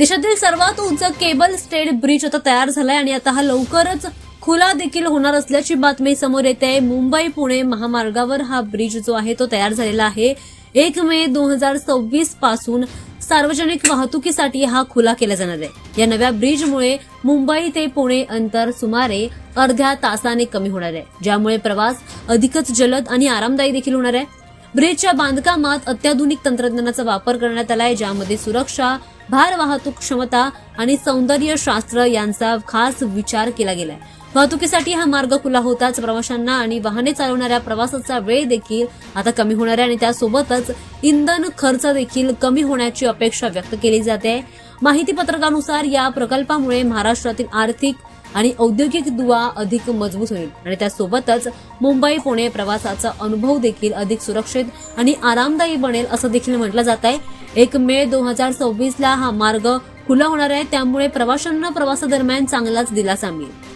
देशातील सर्वात उंच केबल स्टेड ब्रिज आता तयार झालाय आणि आता हा लवकरच खुला देखील होणार असल्याची बातमी समोर येते आहे। मुंबई पुणे महामार्गावर हा ब्रिज जो आहे तो तयार झालेला आहे। 1 मे 2026 पासून सार्वजनिक वाहतुकीसाठी हा खुला केला जाणार आहे। या नव्या ब्रिजमुळे मुंबई ते पुणे अंतर सुमारे अर्ध्या तासाने कमी होणार आहे, ज्यामुळे प्रवास अधिकच जलद आणि आरामदायी देखील होणार आहे। ब्रिजच्या बांधकामात अत्याधुनिक तंत्रज्ञानाचा वापर करण्यात आलाय, ज्यामध्ये सुरक्षा, भार वाहतूक क्षमता आणि सौंदर्य शास्त्र यांचा खास विचार केला गेलाय। वाहतुकीसाठी हा मार्ग खुला होताच प्रवाशांना आणि वाहने चालवणाऱ्या प्रवासाचा वेळ देखील आता कमी होणार आहे आणि त्यासोबतच इंधन खर्च देखील कमी होण्याची अपेक्षा व्यक्त केली जाते। माहिती पत्रकानुसार या प्रकल्पामुळे महाराष्ट्रातील आर्थिक आणि औद्योगिक दुवा अधिक मजबूत होईल आणि त्यासोबतच मुंबई पुणे प्रवासाचा अनुभव देखील अधिक सुरक्षित आणि आरामदायी बनेल असं देखील म्हटलं जात आहे। 1 मे 2026 ला हा मार्ग खुला होणार आहे, त्यामुळे प्रवाशांना प्रवासादरम्यान चांगलाच दिलासा मिळेल।